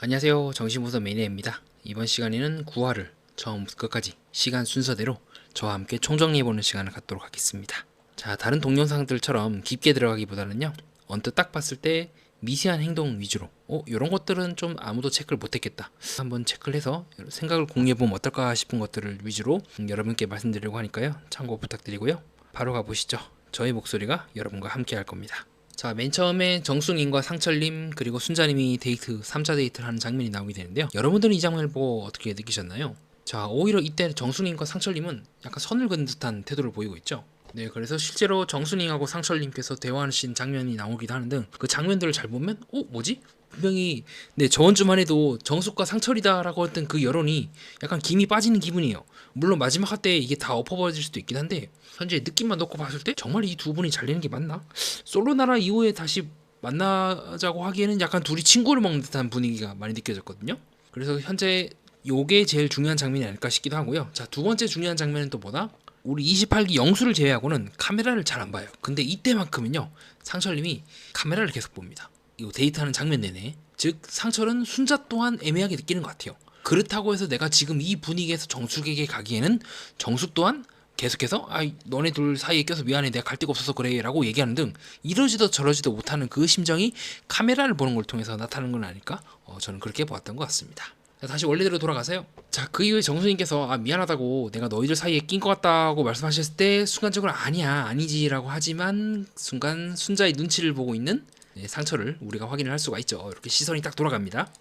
안녕하세요. 정신분석 매니아입니다. 이번 시간에는 9화를 처음부터 끝까지 시간 순서대로 저와 함께 총정리해보는 시간을 갖도록 하겠습니다. 자, 다른 동영상들처럼 깊게 들어가기보다는요, 언뜻 딱 봤을 때 미세한 행동 위주로 이런 것들은 좀 아무도 체크를 못했겠다, 한번 체크를 해서 생각을 공유해보면 어떨까 싶은 것들을 위주로 여러분께 말씀드리려고 하니까요, 참고 부탁드리고요. 바로 가보시죠. 저의 목소리가 여러분과 함께 할 겁니다. 자, 맨 처음에 정숙님과 상철님 그리고 순자님이 데이트 3차 데이트를 하는 장면이 나오게 되는데요, 여러분들은 이 장면을 보고 어떻게 느끼셨나요? 자, 오히려 이때 정숙님과 상철님은 약간 선을 그은 듯한 태도를 보이고 있죠. 네, 그래서 실제로 정순이하고 상철님께서 대화하신 장면이 나오기도 하는 등 그 장면들을 잘 보면 뭐지? 분명히 저번 주만 해도 정숙과 상철이다라고 했던 그 여론이 약간 김이 빠지는 기분이에요. 물론 마지막 화 때 이게 다 엎어버릴 수도 있긴 한데 현재 느낌만 놓고 봤을 때 정말 이 두 분이 잘 되는 게 맞나? 솔로나라 이후에 다시 만나자고 하기에는 약간 둘이 친구를 먹는 듯한 분위기가 많이 느껴졌거든요. 그래서 현재 요게 제일 중요한 장면이 아닐까 싶기도 하고요. 자, 두 번째 중요한 장면은 또 뭐다? 우리 28기 영수를 제외하고는 카메라를 잘 안 봐요. 근데 이때만큼은요, 상철님이 카메라를 계속 봅니다. 이 데이트하는 장면 내내. 즉 상철은 순자 또한 애매하게 느끼는 것 같아요. 그렇다고 해서 내가 지금 이 분위기에서 정숙에게 가기에는 정숙 또한 계속해서 너네 둘 사이에 껴서 미안해, 내가 갈 데가 없어서 그래 라고 얘기하는 등 이러지도 저러지도 못하는 그 심정이 카메라를 보는 걸 통해서 나타나는 건 아닐까? 저는 그렇게 보았던 것 같습니다. 자, 다시 원래대로 돌아가세요. 자, 그 이후에 정수님께서 미안하다고, 내가 너희들 사이에 낀 것 같다고 말씀하셨을 때 순간적으로 아니야 아니지 라고 하지만 순간 순자의 눈치를 보고 있는 상철을 우리가 확인을 할 수가 있죠. 이렇게 시선이 딱 돌아갑니다.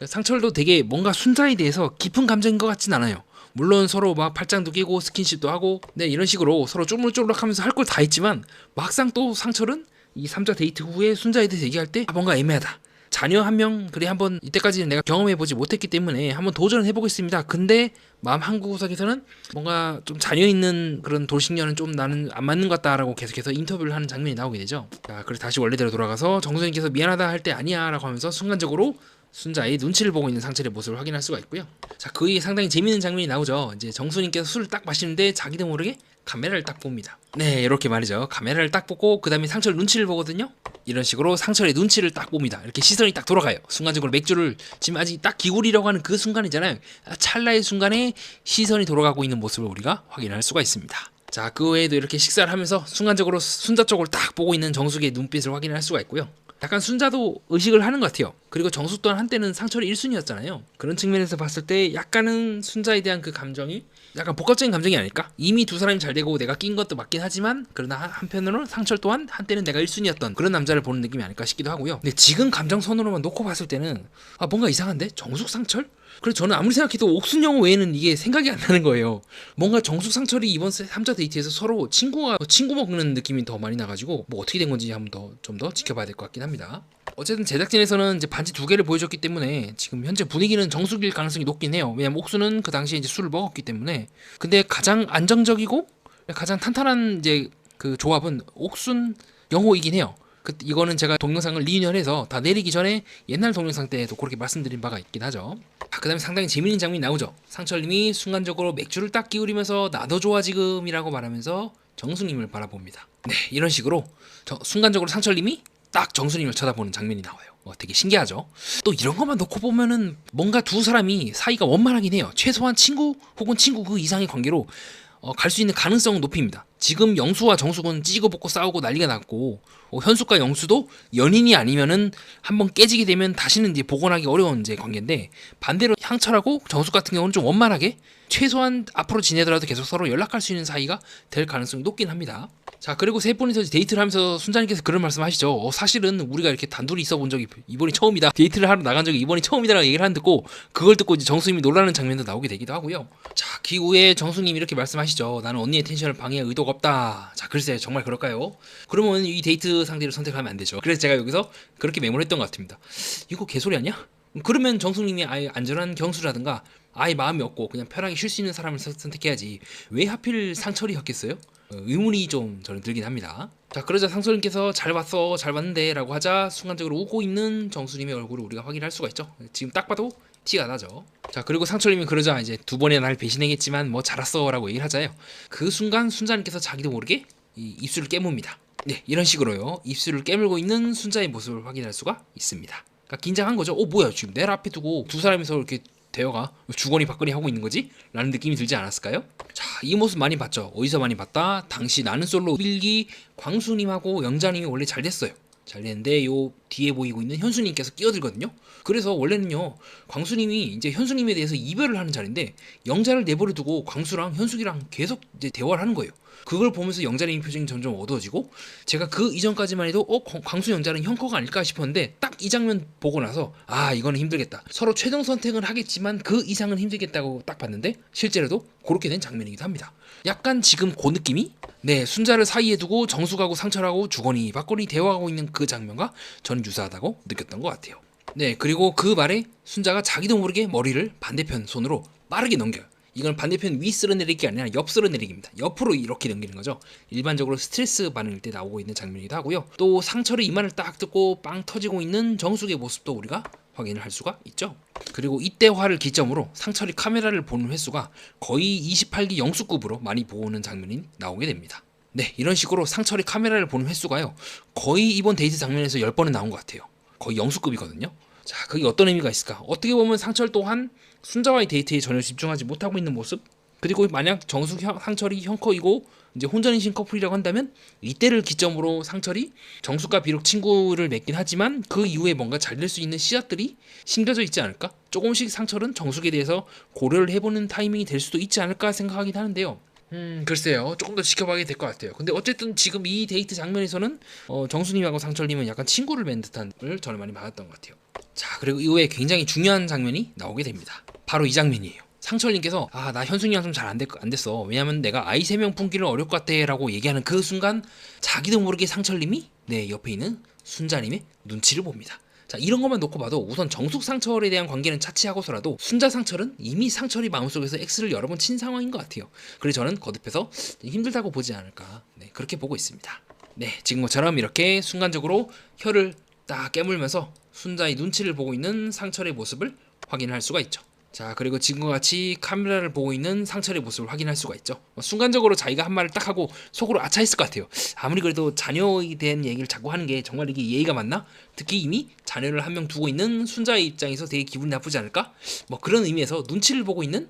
상철도 되게 뭔가 순자에 대해서 깊은 감정인 것 같진 않아요. 물론 서로 막 팔짱도 끼고 스킨십도 하고 이런 식으로 서로 쪼물쪼물하면서 할 걸 다 했지만 막상 또 상철은 이 3자 데이트 후에 순자에 대해서 얘기할 때 뭔가 애매하다, 자녀 한 명 그래 한번 이때까지는 내가 경험해보지 못했기 때문에 한번 도전을 해보겠습니다. 근데 마음 한구석에서는 뭔가 좀 자녀 있는 그런 돌싱녀는 좀 나는 안 맞는 것 같다라고 계속해서 인터뷰를 하는 장면이 나오게 되죠. 자, 그래서 다시 원래대로 돌아가서 정수님께서 미안하다 할 때 아니야 라고 하면서 순간적으로 순자의 눈치를 보고 있는 상철의 모습을 확인할 수가 있고요. 자, 그 이후에 상당히 재미있는 장면이 나오죠. 이제 정수님께서 술을 딱 마시는데 자기도 모르게 카메라를 딱 봅니다. 네, 이렇게 말이죠. 카메라를 딱 보고 그 다음에 상철 눈치를 보거든요. 이런 식으로 상철의 눈치를 딱 봅니다. 이렇게 시선이 딱 돌아가요. 순간적으로 맥주를 지금 아직 딱 기울이려고 하는 그 순간이잖아요. 찰나의 순간에 시선이 돌아가고 있는 모습을 우리가 확인할 수가 있습니다. 자, 그 외에도 이렇게 식사를 하면서 순간적으로 순자 쪽을 딱 보고 있는 정숙의 눈빛을 확인할 수가 있고요. 약간 순자도 의식을 하는 것 같아요. 그리고 정숙 또한 한때는 상철이 1순위였잖아요. 그런 측면에서 봤을 때 약간은 순자에 대한 그 감정이 약간 복합적인 감정이 아닐까? 이미 두 사람이 잘 되고 내가 낀 것도 맞긴 하지만 그러나 한편으로는 상철 또한 한때는 내가 1순위였던 그런 남자를 보는 느낌이 아닐까 싶기도 하고요. 근데 지금 감정선으로만 놓고 봤을 때는 뭔가 이상한데? 정숙 상철? 그래서 저는 아무리 생각해도 옥순영호 외에는 이게 생각이 안 나는 거예요. 뭔가 정숙 상철이 이번 3자 데이트에서 서로 친구 먹는 느낌이 더 많이 나가지고 어떻게 된 건지 한번 좀 더 지켜봐야 될 것 같긴 합니다. 어쨌든 제작진에서는 이제 반지 2개를 보여줬기 때문에 지금 현재 분위기는 정숙일 가능성이 높긴 해요. 왜냐면 옥수는 그 당시에 이제 술을 먹었기 때문에. 근데 가장 안정적이고 가장 탄탄한 이제 그 조합은 옥순 영호이긴 해요. 이거는 제가 동영상을 리뉴얼해서 다 내리기 전에 옛날 동영상 때에도 그렇게 말씀드린 바가 있긴 하죠. 그 다음에 상당히 재밌는 장면이 나오죠. 상철님이 순간적으로 맥주를 딱 기울이면서 나도 좋아 지금이라고 말하면서 정수님을 바라봅니다. 네, 이런 식으로 순간적으로 상철님이 딱 정수님을 쳐다보는 장면이 나와요. 되게 신기하죠. 또 이런 것만 놓고 보면은 뭔가 두 사람이 사이가 원만하긴 해요. 최소한 친구 혹은 친구 그 이상의 관계로 갈 수 있는 가능성은 높입니다. 지금 영수와 정숙은 찌고 볶고 싸우고 난리가 났고 현숙과 영수도 연인이 아니면은 한번 깨지게 되면 다시는 이제 복원하기 어려운 이제 관계인데, 반대로 향철하고 정숙 같은 경우는 좀 원만하게 최소한 앞으로 지내더라도 계속 서로 연락할 수 있는 사이가 될 가능성이 높긴 합니다. 자, 그리고 세 분이서 데이트를 하면서 순자님께서 그런 말씀하시죠. 사실은 우리가 이렇게 단둘이 있어 본 적이 이번이 처음이다. 데이트를 하러 나간 적이 이번이 처음이다라고 얘기를 하는 듣고 그걸 듣고 이제 정수님이 놀라는 장면도 나오게 되기도 하고요. 자, 그 이후에 정수님이 이렇게 말씀하시죠. 나는 언니의 텐션을 방해할 의도가 없다. 자, 글쎄 정말 그럴까요? 그러면 이 데이트 상대를 선택하면 안 되죠. 그래서 제가 여기서 그렇게 메모했던 것 같습니다. 이거 개소리 아니야? 그러면 정숙님이 아예 안전한 경수라든가 아예 마음이 없고 그냥 편하게 쉴 수 있는 사람을 선택해야지 왜 하필 상철이었겠어요? 의문이 좀 저는 들긴 합니다. 자, 그러자 상철님께서 잘 봤어 잘 봤는데 라고 하자 순간적으로 웃고 있는 정수님의 얼굴을 우리가 확인할 수가 있죠. 지금 딱 봐도 티가 나죠. 자, 그리고 상철님이 그러자 이제 두 번의 날 배신했지만 뭐 잘했어 라고 얘기를 하자요. 그 순간 순자님께서 자기도 모르게 입술을 깨뭅니다. 네, 이런 식으로요 입술을 깨물고 있는 순자의 모습을 확인할 수가 있습니다. 그러니까 긴장한 거죠. 뭐야 지금 내 앞에 두고 두 사람이서 이렇게 대화가 주거니 받거니 하고 있는 거지? 라는 느낌이 들지 않았을까요? 자, 이 모습 많이 봤죠. 어디서 많이 봤다? 당시 나는 솔로 일기 광수님하고 영자님이 원래 잘 됐어요. 잘 됐는데 요 뒤에 보이고 있는 현수님께서 끼어들거든요. 그래서 원래는요 광수님이 이제 현수님에 대해서 이별을 하는 자리인데 영자를 내버려 두고 광수랑 현숙이랑 계속 이제 대화를 하는 거예요. 그걸 보면서 영자님 표정이 점점 어두워지고, 제가 그 이전까지만 해도 광수 영자는 형커가 아닐까 싶었는데 딱 이 장면 보고 나서 이거는 힘들겠다, 서로 최종 선택은 하겠지만 그 이상은 힘들겠다고 딱 봤는데 실제로도 그렇게 된 장면이기도 합니다. 약간 지금 그 느낌이, 네, 순자를 사이에 두고 정숙하고 상철하고 주거니 받거니 대화하고 있는 그 장면과 저는 유사하다고 느꼈던 것 같아요. 네, 그리고 그 말에 순자가 자기도 모르게 머리를 반대편 손으로 빠르게 넘겨요. 이건 반대편 위 쓸어내리기 아니라 옆 쓸어내리기입니다. 옆으로 이렇게 넘기는 거죠. 일반적으로 스트레스 반응일 때 나오고 있는 장면이기도 하고요. 또 상철의 이마를 딱 뜯고 빵 터지고 있는 정숙의 모습도 우리가 확인을 할 수가 있죠. 그리고 이때 화를 기점으로 상철이 카메라를 보는 횟수가 거의 28기 영수급으로 많이 보는 장면이 나오게 됩니다. 네, 이런 식으로 상철이 카메라를 보는 횟수가요 거의 이번 데이트 장면에서 10번은 나온 것 같아요. 거의 영수급이거든요. 자, 그게 어떤 의미가 있을까? 어떻게 보면 상철 또한 순자와의 데이트에 전혀 집중하지 못하고 있는 모습? 그리고 만약 정숙 상철이 형커이고 이제 혼전인신 커플이라고 한다면 이때를 기점으로 상철이 정숙과 비록 친구를 맺긴 하지만 그 이후에 뭔가 잘 될 수 있는 씨앗들이 심겨져 있지 않을까? 조금씩 상철은 정숙에 대해서 고려를 해보는 타이밍이 될 수도 있지 않을까 생각하긴 하는데요. 글쎄요. 조금 더 지켜봐야 될 것 같아요. 근데 어쨌든 지금 이 데이트 장면에서는 정수님하고 상철님은 약간 친구를 맺는 듯한 걸 저는 많이 받았던 것 같아요. 자, 그리고 이후에 굉장히 중요한 장면이 나오게 됩니다. 바로 이 장면이에요. 상철님께서 나 현숙이랑 좀 잘 안 됐어. 왜냐면 내가 아이 3명 품기를 어려울 것 같아 라고 얘기하는 그 순간 자기도 모르게 상철님이 옆에 있는 순자님의 눈치를 봅니다. 자, 이런 것만 놓고 봐도 우선 정숙 상철에 대한 관계는 차치하고서라도 순자 상철은 이미 상철이 마음속에서 X를 여러 번 친 상황인 것 같아요. 그래서 저는 거듭해서 힘들다고 보지 않을까, 네, 그렇게 보고 있습니다. 네, 지금 것처럼 이렇게 순간적으로 혀를 딱 깨물면서 순자의 눈치를 보고 있는 상철의 모습을 확인할 수가 있죠. 자, 그리고 지금과 같이 카메라를 보고 있는 상철의 모습을 확인할 수가 있죠. 순간적으로 자기가 한 말을 딱 하고 속으로 아차 했을 것 같아요. 아무리 그래도 자녀에 대한 얘기를 자꾸 하는 게 정말 이게 예의가 맞나? 특히 이미 자녀를 한 명 두고 있는 순자의 입장에서 되게 기분이 나쁘지 않을까? 그런 의미에서 눈치를 보고 있는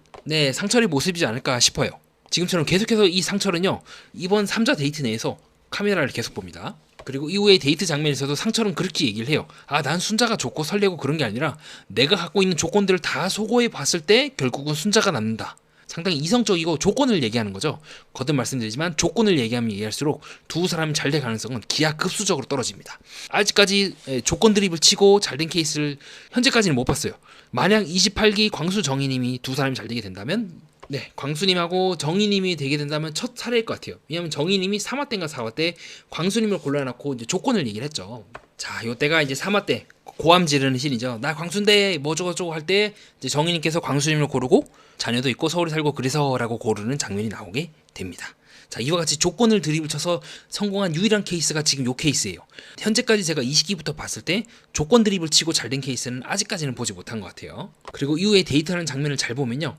상철의 모습이지 않을까 싶어요. 지금처럼 계속해서 이 상철은요 이번 3자 데이트 내에서 카메라를 계속 봅니다. 그리고 이후에 데이트 장면에서도 상철은 그렇게 얘기를 해요. 난 순자가 좋고 설레고 그런 게 아니라 내가 갖고 있는 조건들을 다 소거해 봤을 때 결국은 순자가 남는다. 상당히 이성적이고 조건을 얘기하는 거죠. 거듭 말씀드리지만 조건을 얘기하면 얘기할수록 두 사람이 잘 될 가능성은 기하급수적으로 떨어집니다. 아직까지 조건 드립을 치고 잘 된 케이스를 현재까지는 못 봤어요. 만약 28기 광수 정희님이 두 사람이 잘 되게 된다면, 네, 광수님하고 정희님이 되게 된다면 첫 사례일 것 같아요. 왜냐면 정희님이 3화 때인가 4화 때 광수님을 골라놓고 이제 조건을 얘기를 했죠. 자, 요때가 이제 3화 때 고함 지르는 신이죠. 나 광수인데 뭐 저거저거 할 때 이제 정희님께서 광수님을 고르고 자녀도 있고 서울에 살고 그래서라고 고르는 장면이 나오게 됩니다. 자, 이와 같이 조건을 드립을 쳐서 성공한 유일한 케이스가 지금 요 케이스예요. 현재까지 제가 이 시기부터 봤을 때 조건 드립을 치고 잘 된 케이스는 아직까지는 보지 못한 것 같아요. 그리고 이후에 데이트하는 장면을 잘 보면요,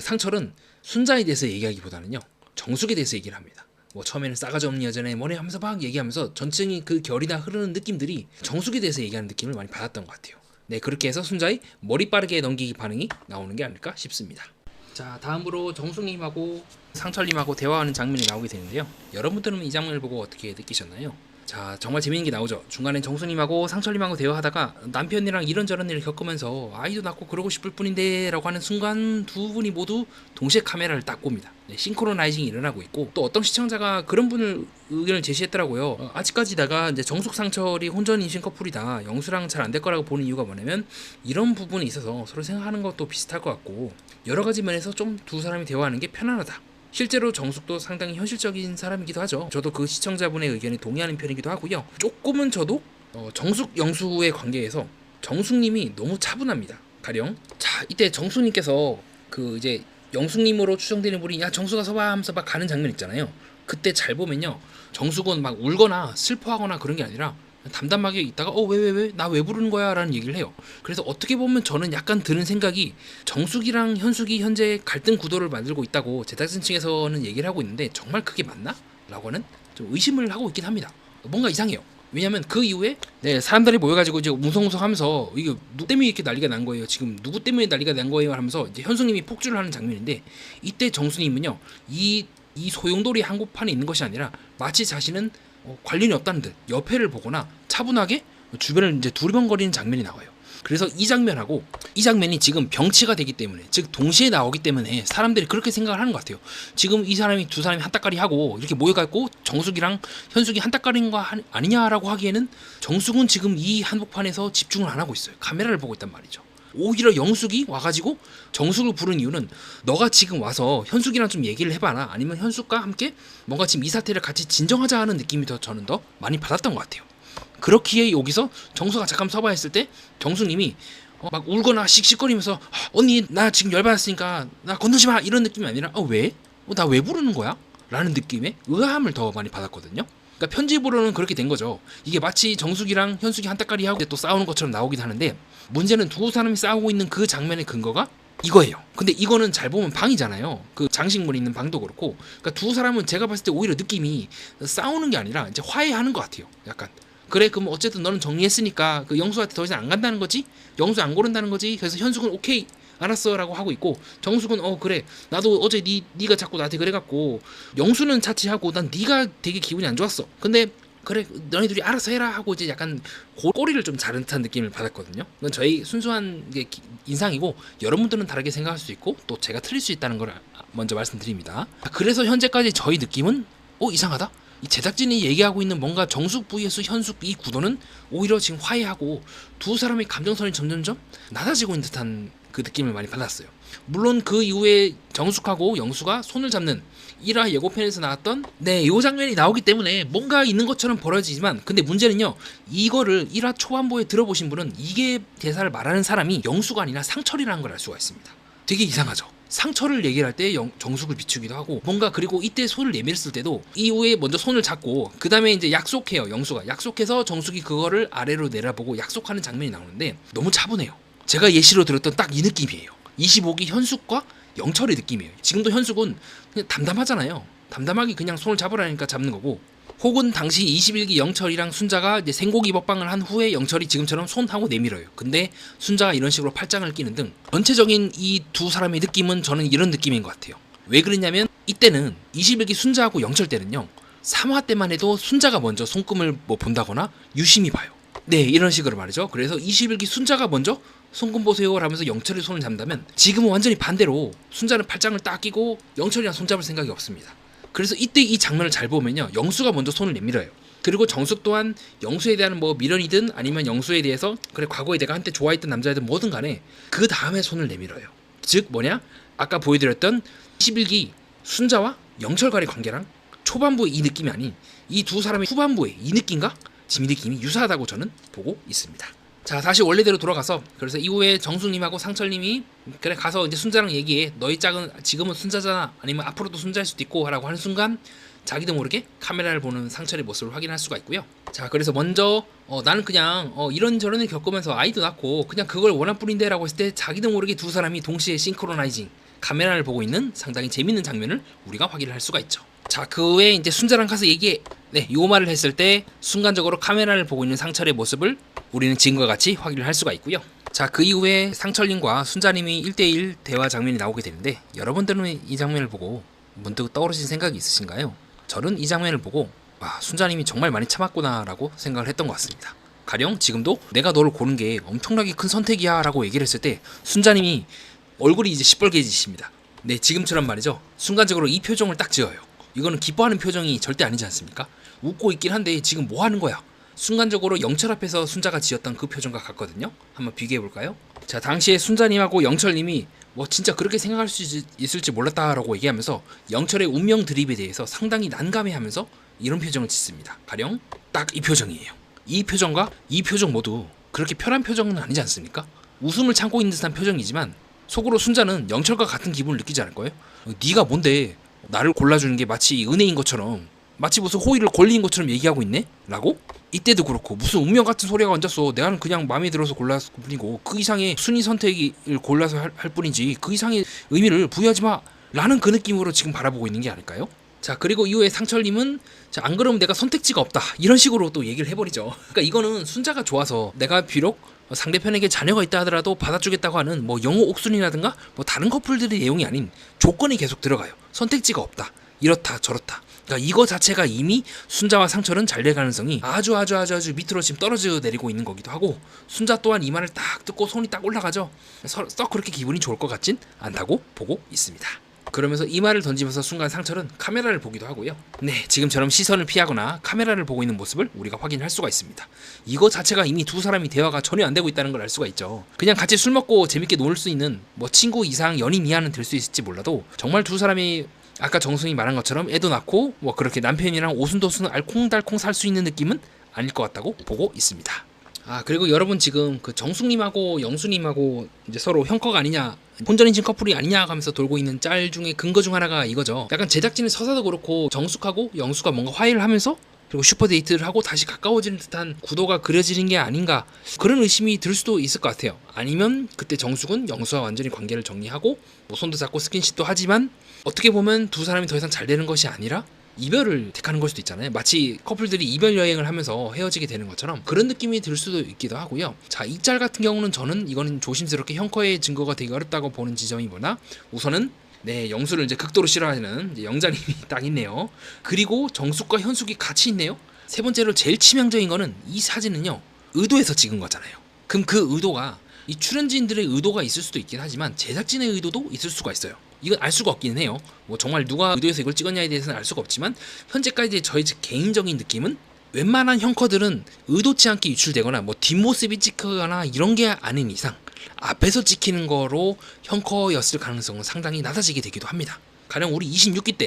상철은 순자에 대해서 얘기하기보다는요 정숙에 대해서 얘기를 합니다. 처음에는 싸가지 없는 여자네 뭐네 하면서 막 얘기하면서 전체적인 그 결이나 흐르는 느낌들이 정숙에 대해서 얘기하는 느낌을 많이 받았던 것 같아요. 네, 그렇게 해서 순자의 머리 빠르게 넘기기 반응이 나오는 게 아닐까 싶습니다. 자, 다음으로 정숙님하고 상철님하고 대화하는 장면이 나오게 되는데요. 여러분들은 이 장면을 보고 어떻게 느끼셨나요? 자, 정말 재밌는 게 나오죠. 중간에 정숙님하고 상철님하고 대화하다가 남편이랑 이런저런 일을 겪으면서 아이도 낳고 그러고 싶을 뿐인데 라고 하는 순간 두 분이 모두 동시에 카메라를 딱 봅니다. 네, 싱크로나이징이 일어나고 있고, 또 어떤 시청자가 그런 분을 의견을 제시했더라고요. 아직까지 내가 이제 정숙 상철이 혼전 인신 커플이다, 영수랑 잘 안 될 거라고 보는 이유가 뭐냐면 이런 부분에 있어서 서로 생각하는 것도 비슷할 것 같고 여러 가지 면에서 좀 두 사람이 대화하는 게 편안하다. 실제로 정숙도 상당히 현실적인 사람이기도 하죠. 저도 그 시청자분의 의견에 동의하는 편이기도 하고요. 조금은 저도 정숙 영수의 관계에서 정숙님이 너무 차분합니다. 가령 자, 이때 정숙님께서 그 이제 영숙님으로 추정되는 분이 야 정숙아 서봐 하면서 막 가는 장면 있잖아요. 그때 잘 보면요 정숙은 막 울거나 슬퍼하거나 그런 게 아니라 담담하게 있다가 왜 나 왜 부르는 거야 라는 얘기를 해요. 그래서 어떻게 보면 저는 약간 드는 생각이, 정숙이랑 현숙이 현재 갈등 구도를 만들고 있다고 제작진 측에서는 얘기를 하고 있는데 정말 그게 맞나? 라고 하는 좀 의심을 하고 있긴 합니다. 뭔가 이상해요. 왜냐면 그 이후에 네, 사람들이 모여가지고 이제 웅성웅성하면서 이게 누구 때문에 이렇게 난리가 난 거예요. 지금 누구 때문에 난리가 난 거예요 하면서 이제 현숙님이 폭주를 하는 장면인데 이때 정수님은요 이 소용돌이 한복판에 있는 것이 아니라 마치 자신은 관련이 없다는 듯 옆에를 보거나 차분하게 주변을 이제 두리번거리는 장면이 나와요. 그래서 이 장면이 지금 병치가 되기 때문에 즉 동시에 나오기 때문에 사람들이 그렇게 생각을 하는 것 같아요. 지금 이 사람이 두 사람이 한따까리 하고 이렇게 모여갖고 정숙이랑 현숙이 한따까리인 거 아니냐라고 하기에는 정숙은 지금 이 한복판에서 집중을 안 하고 있어요. 카메라를 보고 있단 말이죠. 오히려 영숙이 와가지고 정숙을 부른 이유는 너가 지금 와서 현숙이랑 좀 얘기를 해봐라, 아니면 현숙과 함께 뭔가 지금 이 사태를 같이 진정하자 하는 느낌이 저는 더 많이 받았던 것 같아요. 그렇기에 여기서 정수가 잠깐 서봐 했을 때 정수님이 막 울거나 씩씩거리면서 언니 나 지금 열받았으니까 나 건드지 마 이런 느낌이 아니라 왜? 나 왜 부르는 거야? 라는 느낌의 의아함을 더 많이 받았거든요. 그러니까 편집으로는 그렇게 된 거죠. 이게 마치 정숙이랑 현숙이 한따까리 하고 또 싸우는 것처럼 나오긴 하는데 문제는 두 사람이 싸우고 있는 그 장면의 근거가 이거예요. 근데 이거는 잘 보면 방이잖아요. 그 장식물이 있는 방도 그렇고, 그러니까 두 사람은 제가 봤을 때 오히려 느낌이 싸우는 게 아니라 이제 화해하는 것 같아요. 약간 그래 그럼 어쨌든 너는 정리했으니까 그 영수한테 더 이상 안 간다는 거지? 영수 안 고른다는 거지? 그래서 현숙은 오케이 알았어 라고 하고 있고, 정숙은 그래 나도 어제 네가 자꾸 나한테 그래갖고 영수는 차치하고 난 네가 되게 기분이 안 좋았어. 근데 그래 너희들이 알아서 해라 하고 이제 약간 꼬리를 좀 자른 듯한 느낌을 받았거든요. 그건 저희 순수한 게 인상이고 여러분들은 다르게 생각할 수 있고 또 제가 틀릴 수 있다는 걸 먼저 말씀드립니다. 그래서 현재까지 저희 느낌은 이상하다? 이 제작진이 얘기하고 있는 뭔가 정숙 vs 현숙 이 구도는 오히려 지금 화해하고 두 사람의 감정선이 점점점 낮아지고 있는 듯한 그 느낌을 많이 받았어요. 물론 그 이후에 정숙하고 영수가 손을 잡는 1화 예고편에서 나왔던 이 장면이 나오기 때문에 뭔가 있는 것처럼 벌어지지만, 근데 문제는요 이거를 1화 초반부에 들어보신 분은 이게 대사를 말하는 사람이 영수가 아니라 상철이라는 걸 알 수가 있습니다. 되게 이상하죠. 상처를 얘기를 할 때 정숙을 비추기도 하고 뭔가, 그리고 이때 손을 내밀었을 때도 이후에 먼저 손을 잡고 그 다음에 이제 약속해요. 영수가 약속해서 정숙이 그거를 아래로 내려보고 약속하는 장면이 나오는데 너무 차분해요. 제가 예시로 들었던 딱 이 느낌이에요. 25기 현숙과 영철의 느낌이에요. 지금도 현숙은 그냥 담담하잖아요. 담담하게 그냥 손을 잡으라니까 잡는 거고, 혹은 당시 21기 영철이랑 순자가 이제 생고기 먹방을 한 후에 영철이 지금처럼 손하고 내밀어요. 근데 순자가 이런 식으로 팔짱을 끼는 등 전체적인 이 두 사람의 느낌은 저는 이런 느낌인 것 같아요. 왜 그러냐면 이때는 21기 순자하고 영철 때는요 3화 때만 해도 순자가 먼저 손금을 본다거나 유심히 봐요. 이런 식으로 말이죠. 그래서 21기 순자가 먼저 손금 보세요 하면서 영철의 손을 잡는다면 지금은 완전히 반대로 순자는 팔짱을 딱 끼고 영철이랑 손잡을 생각이 없습니다. 그래서 이때 이 장면을 잘 보면요 영수가 먼저 손을 내밀어요. 그리고 정숙 또한 영수에 대한 뭐 미련이든 아니면 영수에 대해서 그래 과거에 내가 한때 좋아했던 남자애든 뭐든 간에 그 다음에 손을 내밀어요. 즉 뭐냐, 아까 보여드렸던 11기 순자와 영철 간의 관계랑 초반부의 이 느낌이 아닌 이 두 사람의 후반부의 이 느낌과 지금 이 느낌이 유사하다고 저는 보고 있습니다. 자, 다시 원래대로 돌아가서 그래서 이후에 정숙님하고 상철님이 그래 가서 이제 순자랑 얘기해, 너희 짝은 지금은 순자잖아, 아니면 앞으로도 순자일 수도 있고 라고 하는 순간 자기도 모르게 카메라를 보는 상철의 모습을 확인할 수가 있고요. 자, 그래서 먼저 나는 그냥 이런저런 일 겪으면서 아이도 낳고 그냥 그걸 원할 뿐인데 라고 했을 때 자기도 모르게 두 사람이 동시에 싱크로나이징 카메라를 보고 있는 상당히 재밌는 장면을 우리가 확인을 할 수가 있죠. 자, 그 후에 이제 순자랑 가서 얘기해, 요 말을 했을 때 순간적으로 카메라를 보고 있는 상철의 모습을 우리는 지금과 같이 확인을 할 수가 있고요. 자, 그 이후에 상철님과 순자님이 1대1 대화 장면이 나오게 되는데 여러분들은 이 장면을 보고 문득 떠오르신 생각이 있으신가요? 저는 이 장면을 보고 순자님이 정말 많이 참았구나 라고 생각을 했던 것 같습니다. 가령 지금도 내가 너를 고른 게 엄청나게 큰 선택이야 라고 얘기를 했을 때 순자님이 얼굴이 이제 시뻘개지십니다. 지금처럼 말이죠. 순간적으로 이 표정을 딱 지어요. 이거는 기뻐하는 표정이 절대 아니지 않습니까? 웃고 있긴 한데 지금 뭐 하는 거야? 순간적으로 영철 앞에서 순자가 지었던 그 표정과 같거든요. 한번 비교해 볼까요? 자, 당시에 순자님하고 영철님이 뭐 진짜 그렇게 생각할 수 있을지 몰랐다라고 얘기하면서 영철의 운명 드립에 대해서 상당히 난감해하면서 이런 표정을 짓습니다. 가령 딱 이 표정이에요. 이 표정과 이 표정 모두 그렇게 편한 표정은 아니지 않습니까? 웃음을 참고 있는 듯한 표정이지만 속으로 순자는 영철과 같은 기분을 느끼지 않을 거예요? 네가 뭔데 나를 골라주는 게 마치 은혜인 것처럼, 마치 무슨 호의를 권리인 것처럼 얘기하고 있네? 라고? 이때도 그렇고 무슨 운명 같은 소리가 얹었어. 내가 그냥 마음에 들어서 골랐을 뿐이고 그 이상의 순위 선택을 골라서 할 뿐이지 그 이상의 의미를 부여하지 마 라는 그 느낌으로 지금 바라보고 있는 게 아닐까요? 자, 그리고 이후에 상철님은 자, 안 그러면 내가 선택지가 없다 이런 식으로 또 얘기를 해버리죠. 그러니까 이거는 순자가 좋아서 내가 비록 상대편에게 자녀가 있다 하더라도 받아주겠다고 하는 뭐 영호 옥순이라든가 뭐 다른 커플들의 내용이 아닌 조건이 계속 들어가요. 선택지가 없다, 이렇다 저렇다. 그러니까 이거 자체가 이미 순자와 상철은 잘 될 가능성이 아주 밑으로 지금 떨어져 내리고 있는 거기도 하고, 순자 또한 이 말을 딱 듣고 손이 딱 올라가죠. 썩 그렇게 기분이 좋을 것 같진 않다고 보고 있습니다. 그러면서 이 말을 던지면서 순간 상철은 카메라를 보기도 하고요. 네, 지금처럼 시선을 피하거나 카메라를 보고 있는 모습을 우리가 확인할 수가 있습니다. 이거 자체가 이미 두 사람이 대화가 전혀 안 되고 있다는 걸 알 수가 있죠. 그냥 같이 술 먹고 재밌게 놀 수 있는 뭐 친구 이상 연인 이하는 될 수 있을지 몰라도 정말 두 사람이 아까 정승이 말한 것처럼 애도 낳고 뭐 그렇게 남편이랑 오순도순 알콩달콩 살 수 있는 느낌은 아닐 것 같다고 보고 있습니다. 아, 그리고 여러분 지금 그 정숙님하고 영수님하고 이제 서로 형커가 아니냐, 혼전인신 커플이 아니냐 하면서 돌고 있는 짤 중에 근거 중 하나가 이거죠. 약간 제작진의 서사도 그렇고 정숙하고 영수가 뭔가 화해를 하면서 그리고 슈퍼데이트를 하고 다시 가까워지는 듯한 구도가 그려지는 게 아닌가, 그런 의심이 들 수도 있을 것 같아요. 아니면 그때 정숙은 영수와 완전히 관계를 정리하고 뭐 손도 잡고 스킨십도 하지만 어떻게 보면 두 사람이 더 이상 잘 되는 것이 아니라 이별을 택하는 걸 수도 있잖아요. 마치 커플들이 이별 여행을 하면서 헤어지게 되는 것처럼 그런 느낌이 들 수도 있기도 하고요. 자, 이 짤 같은 경우는 저는 이거는 조심스럽게 형커의 증거가 되게 어렵다고 보는 지점이 뭐냐, 우선은 네, 영수를 이제 극도로 싫어하는 이제 영자님이 딱 있네요. 그리고 정숙과 현숙이 같이 있네요. 세 번째로 제일 치명적인 거는 이 사진은요, 의도해서 찍은 거잖아요. 그럼 그 의도가 이 출연진들의 의도가 있을 수도 있긴 하지만 제작진의 의도도 있을 수가 있어요. 이건 알 수가 없긴 해요. 뭐 정말 누가 의도해서 이걸 찍었냐에 대해서는 알 수가 없지만 현재까지 저의 개인적인 느낌은 웬만한 형커들은 의도치 않게 유출되거나 뭐 뒷모습이 찍히거나 이런 게 아닌 이상 앞에서 찍히는 거로 형커였을 가능성은 상당히 낮아지게 되기도 합니다. 가령 우리 26기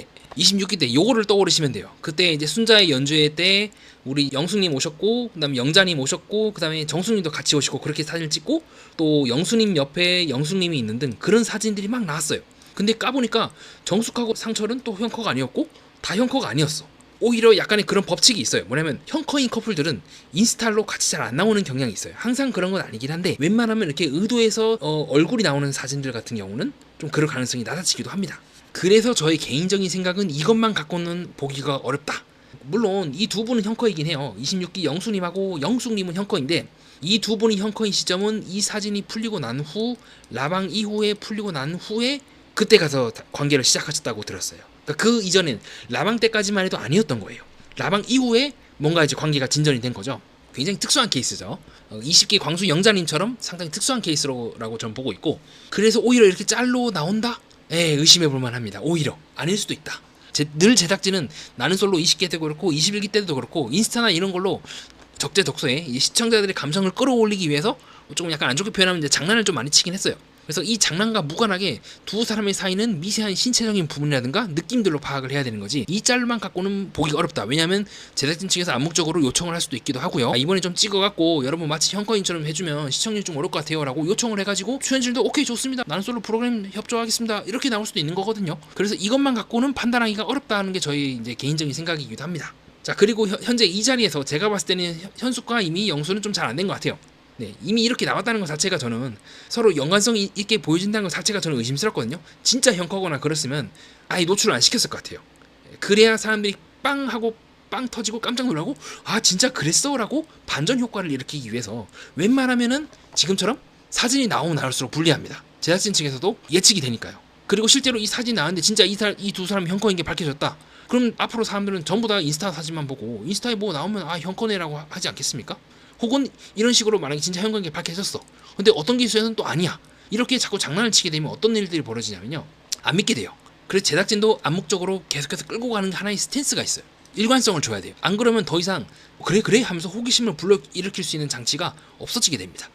때 요거를 떠오르시면 돼요. 그때 이제 순자의 연주회 때 우리 영숙님 오셨고, 그다음에 영자님 오셨고, 그다음에 정숙님도 같이 오시고 그렇게 사진을 찍고 또 영수님 옆에 영숙님이 있는 등 그런 사진들이 막 나왔어요. 근데 까보니까 정숙하고 상철은 또 형커가 아니었고 다 형커가 아니었어. 오히려 약간의 그런 법칙이 있어요. 뭐냐면 형커인 커플들은 인스타로 같이 잘 안 나오는 경향이 있어요. 항상 그런 건 아니긴 한데 웬만하면 이렇게 의도해서 얼굴이 나오는 사진들 같은 경우는 좀 그럴 가능성이 낮아지기도 합니다. 그래서 저의 개인적인 생각은 이것만 갖고는 보기가 어렵다. 물론 이 두 분은 형커이긴 해요. 26기 영수님하고 영숙님은 형커인데 이 두 분이 형커인 시점은 이 사진이 풀리고 난 후, 라방 이후에 풀리고 난 후에 그때 가서 관계를 시작하셨다고 들었어요. 그러니까 그 이전엔 라방 때까지만 해도 아니었던 거예요. 라방 이후에 뭔가 이제 관계가 진전이 된 거죠. 굉장히 특수한 케이스죠. 20기 광수 영자님처럼 상당히 특수한 케이스라고 저는 보고 있고, 그래서 오히려 이렇게 짤로 나온다? 의심해 볼 만합니다. 오히려 아닐 수도 있다. 늘 제작진은 나는 솔로 20기 때도 그렇고 21기 때도 그렇고 인스타나 이런 걸로 적재적소에 시청자들의 감성을 끌어올리기 위해서 조금 약간 안 좋게 표현하면 이제 장난을 좀 많이 치긴 했어요. 그래서 이 장난과 무관하게 두 사람의 사이는 미세한 신체적인 부분이라든가 느낌들로 파악을 해야 되는 거지 이 짤만 갖고는 보기가 어렵다. 왜냐하면 제작진 측에서 암묵적으로 요청을 할 수도 있기도 하고요. 이번에 좀 찍어갖고 여러분 마치 형커인처럼 해주면 시청률 좀 어려울 것 같아요 라고 요청을 해가지고 출연진도 오케이 좋습니다, 나는 솔로 프로그램 협조하겠습니다 이렇게 나올 수도 있는 거거든요. 그래서 이것만 갖고는 판단하기가 어렵다는 게 저희 이제 개인적인 생각이기도 합니다. 자, 그리고 현재 이 자리에서 제가 봤을 때는 현숙과 이미 영수는 좀 잘 안 된 것 같아요. 네, 이미 이렇게 나왔다는 것 자체가 저는 서로 연관성 있게 보여진다는 것 자체가 저는 의심스럽거든요. 진짜 형커거나 그랬으면 아예 노출을 안 시켰을 것 같아요. 그래야 사람들이 빵 하고 빵 터지고 깜짝 놀라고 아 진짜 그랬어? 라고 반전 효과를 일으키기 위해서 웬만하면은 지금처럼 사진이 나오면 나올수록 불리합니다. 제작진 측에서도 예측이 되니까요. 그리고 실제로 이 사진이 나왔는데 진짜 이 두 사람이 형커인 게 밝혀졌다. 그럼 앞으로 사람들은 전부 다 인스타 사진만 보고 인스타에 뭐 나오면 아 형커네라고 하지 않겠습니까? 혹은 이런 식으로 만약에 진짜 형광이 밝혀졌어. 근데 어떤 기수에서는 또 아니야. 이렇게 자꾸 장난을 치게 되면 어떤 일들이 벌어지냐면요, 안 믿게 돼요. 그래서 제작진도 암묵적으로 계속해서 끌고 가는 하나의 스탠스가 있어요. 일관성을 줘야 돼요. 안 그러면 더 이상 그래 하면서 호기심을 불러일으킬 수 있는 장치가 없어지게 됩니다.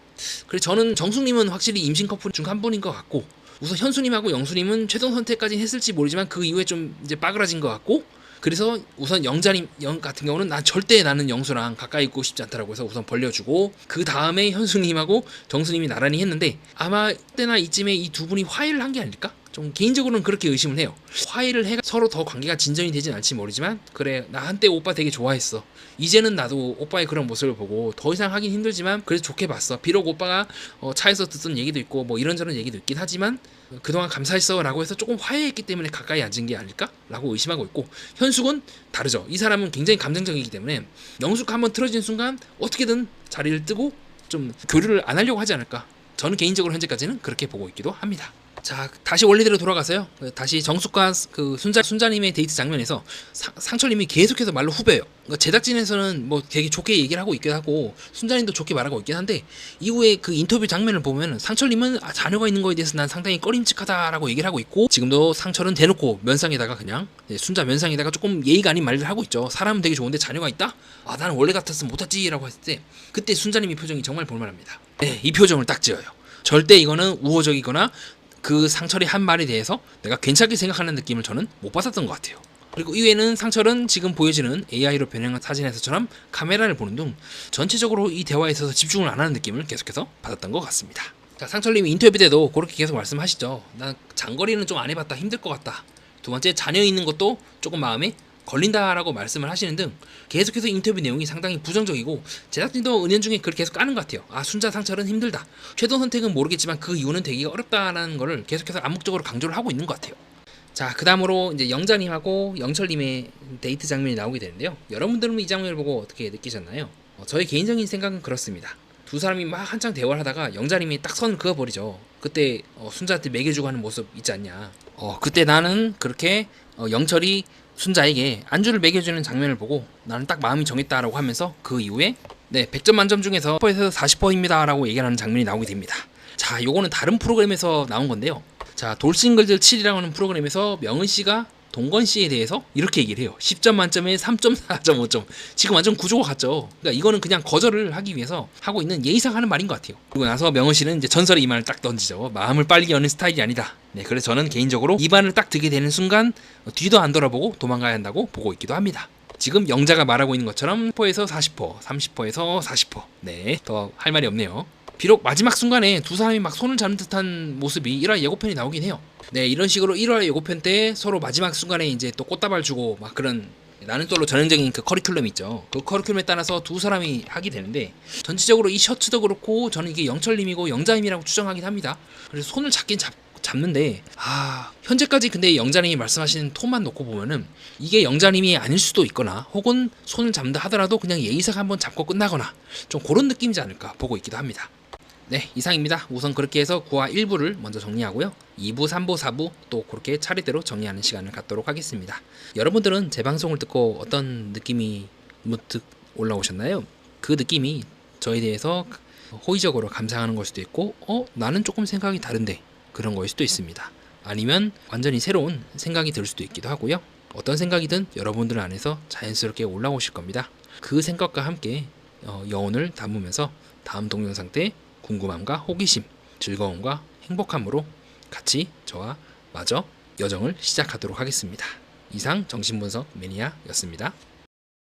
그래서 저는 정숙님은 확실히 임신 커플 중 한 분인 것 같고, 우선 현수님하고 영수님은 최종 선택까지는 했을지 모르지만 그 이후에 좀 이제 빠그라진 것 같고, 그래서 우선 영자님 같은 경우는 난 절대 나는 영수랑 가까이 있고 싶지 않다라고 해서 우선 벌려주고, 그 다음에 현수님하고 정수님이 나란히 했는데 아마 그때나 이쯤에 이 두 분이 화해를 한 게 아닐까? 좀 개인적으로는 그렇게 의심을 해요. 화해를 해가 서로 더 관계가 진전이 되진 않지 모르지만 그래 나 한때 오빠 되게 좋아했어. 이제는 나도 오빠의 그런 모습을 보고 더 이상 하긴 힘들지만 그래도 좋게 봤어. 비록 오빠가 차에서 듣던 얘기도 있고 뭐 이런저런 얘기도 있긴 하지만 그동안 감사했어 라고 해서 조금 화해했기 때문에 가까이 앉은 게 아닐까? 라고 의심하고 있고 현숙은 다르죠. 이 사람은 굉장히 감정적이기 때문에 영숙 한번 틀어진 순간 어떻게든 자리를 뜨고 좀 교류를 안 하려고 하지 않을까. 저는 개인적으로 현재까지는 그렇게 보고 있기도 합니다. 자, 다시 원래대로 돌아가서요. 다시 정숙과 그 순자님의 데이트 장면에서 상철님이 계속해서 말로 후벼요. 그러니까 제작진에서는 뭐 되게 좋게 얘기를 하고 있긴 하고 순자님도 좋게 말하고 있긴 한데 이후에 그 인터뷰 장면을 보면 상철님은 자녀가 있는 거에 대해서 난 상당히 꺼림칙하다라고 얘기를 하고 있고 지금도 상철은 대놓고 면상에다가 그냥 순자 면상에다가 조금 예의가 아닌 말을 하고 있죠. 사람은 되게 좋은데 자녀가 있다? 아 나는 원래 같았으면 못했지라고 했을 때 그때 순자님의 표정이 정말 볼만합니다. 네, 이 표정을 딱 지어요. 절대 이거는 우호적이거나 그 상철이 한 말에 대해서 내가 괜찮게 생각하는 느낌을 저는 못 받았던 것 같아요. 그리고 이외에는 상철은 지금 보여지는 AI로 변형한 사진에서처럼 카메라를 보는 등 전체적으로 이 대화에 있어서 집중을 안 하는 느낌을 계속해서 받았던 것 같습니다. 자, 상철님이 인터뷰 때도 그렇게 계속 말씀하시죠. 난 장거리는 좀 안 해봤다. 힘들 것 같다. 두 번째 자녀 있는 것도 조금 마음에 걸린다라고 말씀을 하시는 등 계속해서 인터뷰 내용이 상당히 부정적이고 제작진도 은연중에 그렇게 계속 까는 것 같아요. 아 순자 상철은 힘들다. 최종 선택은 모르겠지만 그 이유는 되기가 어렵다라는 거를 계속해서 암묵적으로 강조를 하고 있는 것 같아요. 자, 그 다음으로 이제 영자님하고 영철님의 데이트 장면이 나오게 되는데요. 여러분들은 이 장면을 보고 어떻게 느끼셨나요? 저의 개인적인 생각은 그렇습니다. 두 사람이 막 한창 대화를 하다가 영자님이 딱 선을 그어버리죠. 그때 순자한테 먹여주고 하는 모습 있지 않냐. 그때 나는 그렇게 영철이 순자에게 안주를 먹여주는 장면을 보고 나는 딱 마음이 정했다라고 하면서 그 이후에 100점 만점 중에서 10%에서 40%입니다 라고 얘기하는 장면이 나오게 됩니다. 자, 요거는 다른 프로그램에서 나온 건데요. 자, 돌싱글들 7이라고 하는 프로그램에서 명은씨가 동건씨에 대해서 이렇게 얘기를 해요. 10점 만점에 3.4.5점. 지금 완전 구조가 같죠. 그러니까 이거는 그냥 거절을 하기 위해서 하고 있는 예의상 하는 말인 것 같아요. 그리고 나서 명은씨는 이제 전설의 이 말을 딱 던지죠. 마음을 빨리 여는 스타일이 아니다. 네, 그래서 저는 개인적으로 이 말을 딱 듣게 되는 순간 뒤도 안 돌아보고 도망가야 한다고 보고 있기도 합니다. 지금 영자가 말하고 있는 것처럼 10%에서 40%, 30%에서 40%. 네, 더 할 말이 없네요. 비록 마지막 순간에 두 사람이 막 손을 잡는 듯한 모습이 1화 예고편이 나오긴 해요. 네, 이런 식으로 1화 예고편 때 서로 마지막 순간에 이제 또 꽃다발 주고 막 그런 나는 솔로 전형적인 그 커리큘럼 있죠. 그 커리큘럼에 따라서 두 사람이 하게 되는데 전체적으로 이 셔츠도 그렇고 저는 이게 영철님이고 영자님이라고 추정하긴 합니다. 그래서 손을 잡긴 잡는데 현재까지 근데 영자님이 말씀하시는 톤만 놓고 보면은 이게 영자님이 아닐 수도 있거나 혹은 손을 잡는다 하더라도 그냥 예의상 한번 잡고 끝나거나 좀 그런 느낌이지 않을까 보고 있기도 합니다. 네, 이상입니다. 우선 그렇게 해서 9화 1부를 먼저 정리하고요. 2부, 3부, 4부 또 그렇게 차례대로 정리하는 시간을 갖도록 하겠습니다. 여러분들은 제 방송을 듣고 어떤 느낌이 문득 올라오셨나요? 그 느낌이 저에 대해서 호의적으로 감상하는 걸 수도 있고 나는 조금 생각이 다른데 그런 거일 수도 있습니다. 아니면 완전히 새로운 생각이 들 수도 있기도 하고요. 어떤 생각이든 여러분들 안에서 자연스럽게 올라오실 겁니다. 그 생각과 함께 여운을 담으면서 다음 동영상 때 궁금함과 호기심, 즐거움과 행복함으로 같이 저와 마저 여정을 시작하도록 하겠습니다. 이상 정신분석 매니아였습니다.